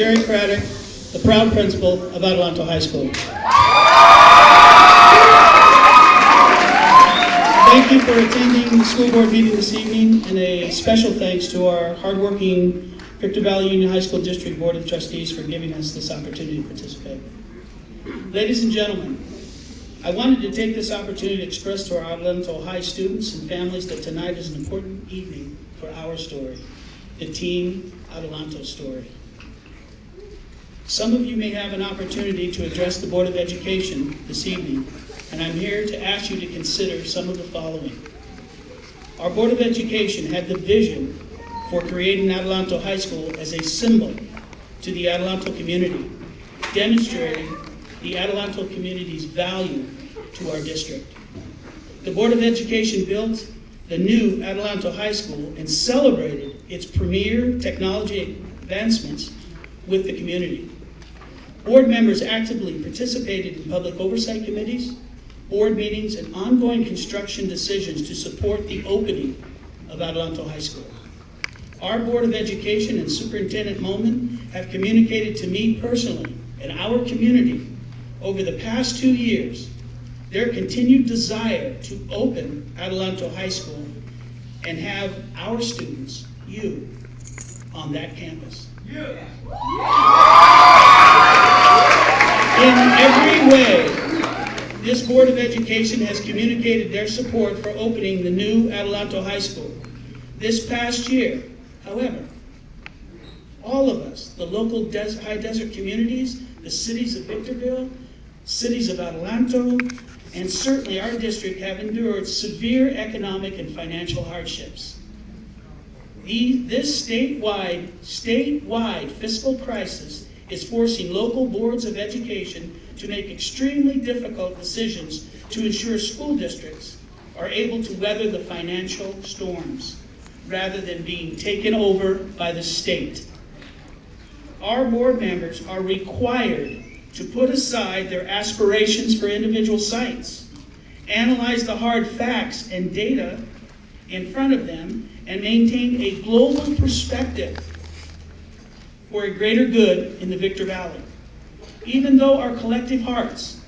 Jerry Craduck, the proud principal of Adelanto High School. Thank you for attending the school board meeting this evening, and a special thanks to our hardworking Victor Valley Union High School District Board of Trustees for giving us this opportunity to participate. Ladies and gentlemen, I wanted to take this opportunity to express to our Adelanto High students and families that tonight is an important evening for our story, the Team Adelanto story. Some of you may have an opportunity to address the Board of Education this evening, and I'm here to ask you to consider some of the following. Our Board of Education had the vision for creating Adelanto High School as a symbol to the Adelanto community, demonstrating the Adelanto community's value to our district. The Board of Education built the new Adelanto High School and celebrated its premier technology advancements with the community. Board members actively participated in public oversight committees, board meetings, and ongoing construction decisions to support the opening of Adelanto High School. Our Board of Education and Superintendent Moman have communicated to me personally and our community over the past 2 years their continued desire to open Adelanto High School and have our students, you, on that campus. Yeah. In every way, this Board of Education has communicated their support for opening the new Adelanto High School. This past year, however, all of us, the local high desert communities, the cities of Victorville, cities of Adelanto, and certainly our district have endured severe economic and financial hardships. This statewide fiscal crisis is forcing local boards of education to make extremely difficult decisions to ensure school districts are able to weather the financial storms rather than being taken over by the state. Our board members are required to put aside their aspirations for individual sites, analyze the hard facts and data in front of them, and maintain a global perspective for a greater good in the Victor Valley. Even though our collective hearts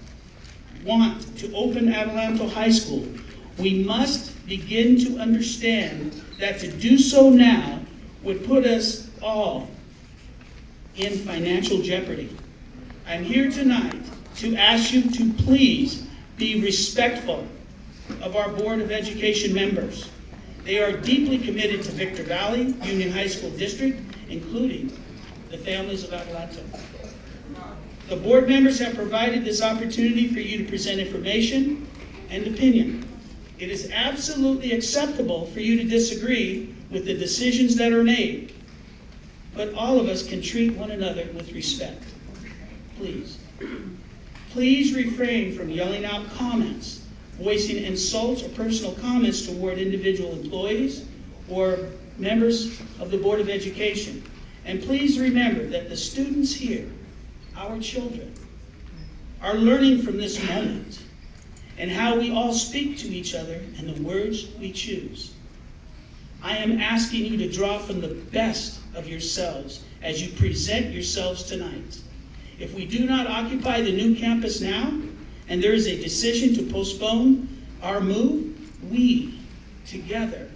want to open Adelanto High School, we must begin to understand that to do so now would put us all in financial jeopardy. I'm here tonight to ask you to please be respectful of our Board of Education members. They are deeply committed to Victor Valley Union High School District, including the families of Adelanto. The board members have provided this opportunity for you to present information and opinion. It is absolutely acceptable for you to disagree with the decisions that are made, but all of us can treat one another with respect. Please. Please refrain from yelling out comments, voicing insults or personal comments toward individual employees or members of the Board of Education. And please remember that the students here, our children, are learning from this moment and how we all speak to each other and the words we choose. I am asking you to draw from the best of yourselves as you present yourselves tonight. If we do not occupy the new campus now, and there is a decision to postpone our move, we, together,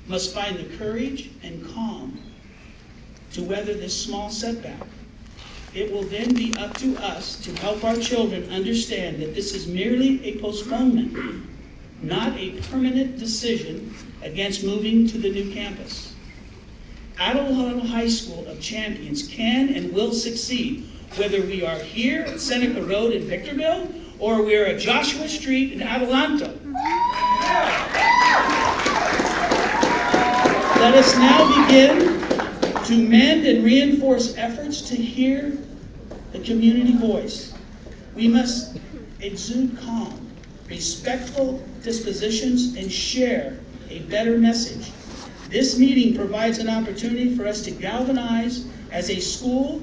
must find the courage and calm to weather this small setback. It will then be up to us to help our children understand that this is merely a postponement, not a permanent decision against moving to the new campus. Adelanto High School of Champions can and will succeed, whether we are here at Seneca Road in Victorville or we are at Joshua Street in Adelanto. Let us now begin to mend and reinforce efforts to hear the community voice. We must exude calm, respectful dispositions, and share a better message. This meeting provides an opportunity for us to galvanize as a school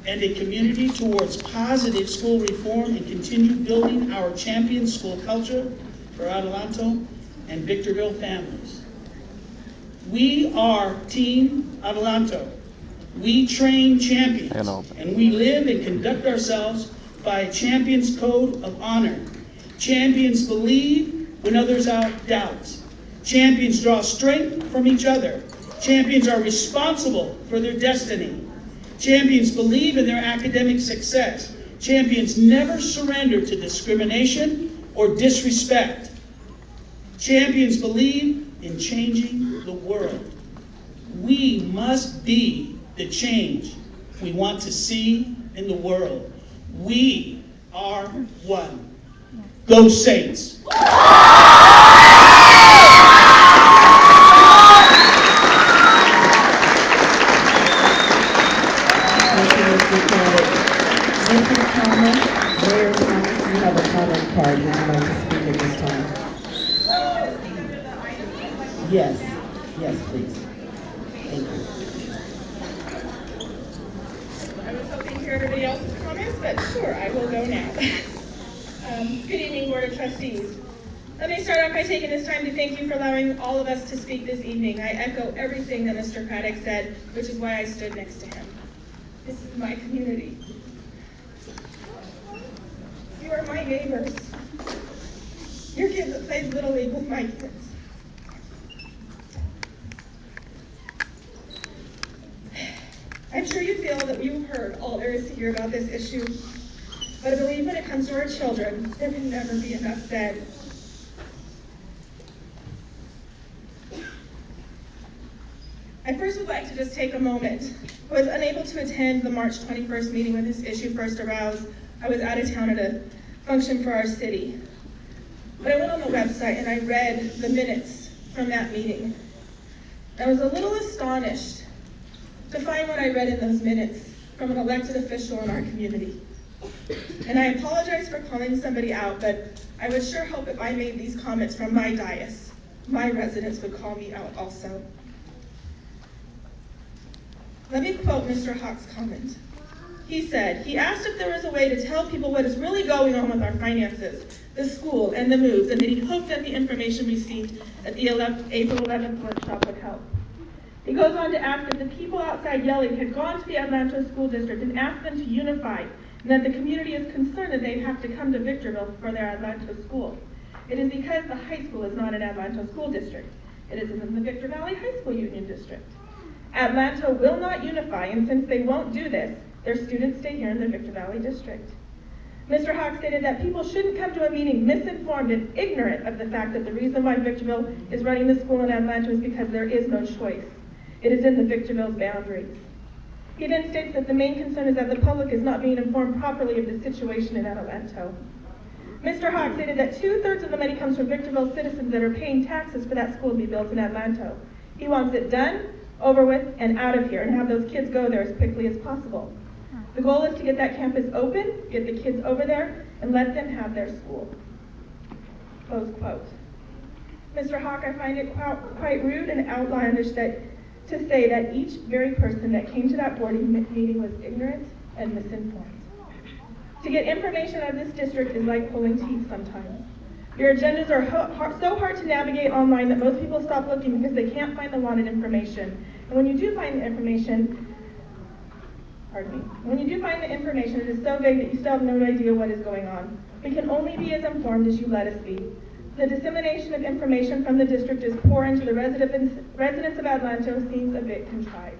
and a community towards positive school reform and continue building our champion school culture for Adelanto and Victorville families. We are Team Adelanto. We train champions, and we live and conduct ourselves by a champion's code of honor. Champions believe when others doubt. Champions draw strength from each other. Champions are responsible for their destiny. Champions believe in their academic success. Champions never surrender to discrimination or disrespect. Champions believe in changing the world. We must be the change we want to see in the world. We are one. Go Saints! Mrs. Thomas, Mayor Thomas, you have a comment card. Would you like to speak at this time? Yes, yes, please. Thank you. I was hoping to hear everybody else's comments, but sure, I will go now. Good evening, Board of Trustees. Let me start off by taking this time to thank you for allowing all of us to speak this evening. I echo everything that Mr. Craduck said, which is why I stood next to him. This is my community. You are my neighbors. Your kid that plays Little League with my kids. I'm sure you feel that you've heard all there is to hear about this issue, but I believe when it comes to our children, there can never be enough said. I first would like to just take a moment. I was unable to attend the March 21st meeting when this issue first arose. I was out of town at a function for our city. But I went on the website and I read the minutes from that meeting. I was a little astonished to find what I read in those minutes from an elected official in our community. And I apologize for calling somebody out, but I would sure hope if I made these comments from my dais, my residents would call me out also. Let me quote Mr. Hawk's comment. He said, he asked if there was a way to tell people what is really going on with our finances, the school, and the moves, and that he hoped that the information received at the April 11th workshop would help. He goes on to ask if the people outside yelling had gone to the Adelanto School District and asked them to unify, and that the community is concerned that they have to come to Victorville for their Adelanto school. It is because the high school is not an Adelanto School District. It is in the Victor Valley High School Union District. Adelanto will not unify, and since they won't do this, their students stay here in the Victor Valley District. Mr. Hawk stated that people shouldn't come to a meeting misinformed and ignorant of the fact that the reason why Victorville is running the school in Adelanto is because there is no choice. It is in the Victorville's boundaries. He then states that the main concern is that the public is not being informed properly of the situation in Adelanto. Mr. Hawk stated that 2/3 of the money comes from Victorville citizens that are paying taxes for that school to be built in Adelanto. He wants it done, over with, and out of here, and have those kids go there as quickly as possible. The goal is to get that campus open, get the kids over there, and let them have their school. Close quote. Mr. Hawk, I find it quite rude and outlandish to say that each very person that came to that board meeting was ignorant and misinformed. To get information out of this district is like pulling teeth sometimes. Your agendas are so hard to navigate online that most people stop looking because they can't find the wanted information. And when you do find the information, it is so vague that you still have no idea what is going on. We can only be as informed as you let us be. The dissemination of information from the district is poor and to the residents of Adelanto seems a bit contrived.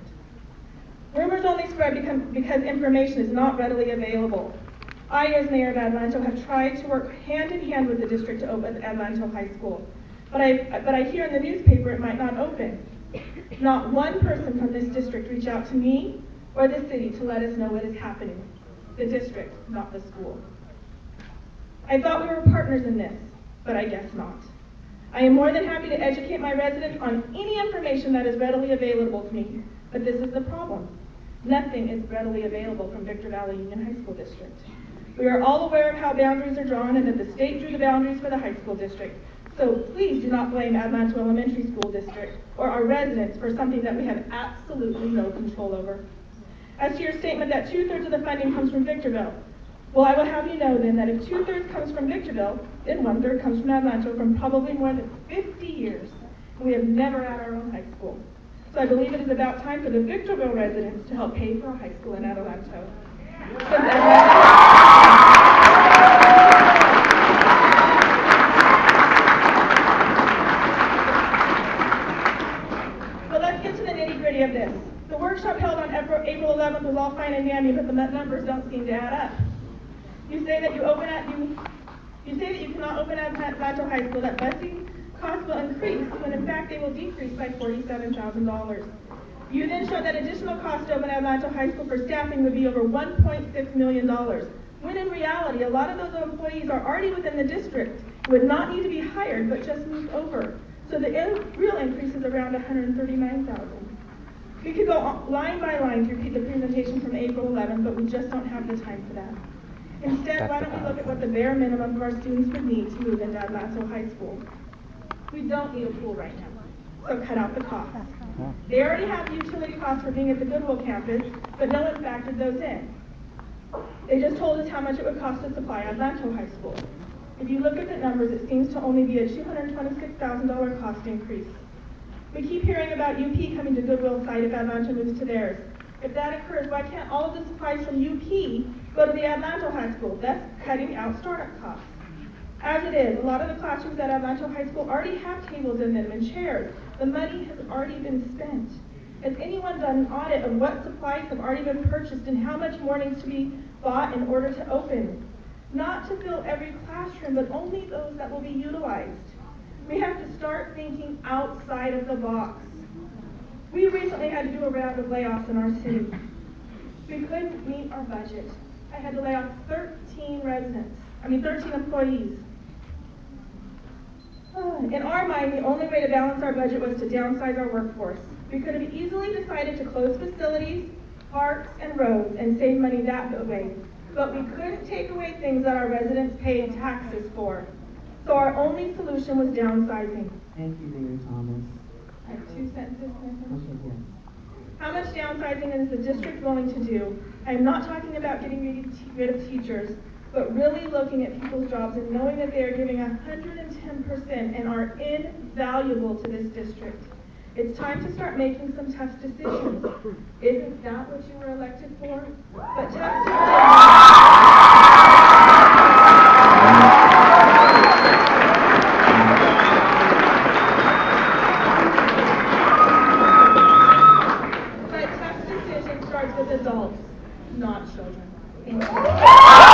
Rumors only spread because information is not readily available. I, as mayor of Adelanto, have tried to work hand in hand with the district to open Adelanto High School. But I hear in the newspaper it might not open. Not one person from this district reached out to me or the city to let us know what is happening. The district, not the school. I thought we were partners in this, but I guess not. I am more than happy to educate my residents on any information that is readily available to me, but this is the problem. Nothing is readily available from Victor Valley Union High School District. We are all aware of how boundaries are drawn and that the state drew the boundaries for the high school district. So please do not blame Adelanto Elementary School District or our residents for something that we have absolutely no control over. As to your statement that 2/3 of the funding comes from Victorville, well, I will have you know then that if 2/3 comes from Victorville, then 1/3 comes from Adelanto from probably more than 50 years. We have never had our own high school. So I believe it is about time for the Victorville residents to help pay for a high school in Adelanto. But let's get to the nitty-gritty of this. The workshop held on April 11th was all fine and dandy, but the numbers don't seem to add up. You say that you cannot open Adelanto High School, that busing costs will increase, when in fact they will decrease by $47,000. You then show that additional cost to open Adelanto High School for staffing would be over $1.6 million, when in reality a lot of those employees are already within the district, would not need to be hired but just moved over. So the real increase is around $139,000. We could go line by line to repeat the presentation from April 11th, but we just don't have the time for that. Instead, why don't we look at what the bare minimum of our students would need to move into Adelanto High School? We don't need a pool right now, so cut out the costs. They already have utility costs for being at the Goodwill campus, but no one factored those in. They just told us how much it would cost to supply Adelanto High School. If you look at the numbers, it seems to only be a $226,000 cost increase. We keep hearing about UP coming to Goodwill site if Adelanto moves to theirs. If that occurs, why can't all of the supplies from UP go to the Adelanto High School? That's cutting out startup costs. As it is, a lot of the classrooms at Adelanto High School already have tables in them and chairs. The money has already been spent. Has anyone done an audit of what supplies have already been purchased and how much more needs to be bought in order to open? Not to fill every classroom, but only those that will be utilized. We have to start thinking outside of the box. We recently had to do a round of layoffs in our city. We couldn't meet our budget. I had to lay off 13 employees. In our mind, the only way to balance our budget was to downsize our workforce. We could have easily decided to close facilities, parks, and roads and save money that way. But we couldn't take away things that our residents pay taxes for. So our only solution was downsizing. Thank you, Mayor Thomas. I have 2 sentences. Okay, yes. How much downsizing is the district willing to do? I am not talking about getting rid of teachers, but really looking at people's jobs and knowing that they are giving 110% and are invaluable to this district. It's time to start making some tough decisions. Isn't that what you were elected for? But tough decisions. But tough decisions starts with adults, not children. Thank you.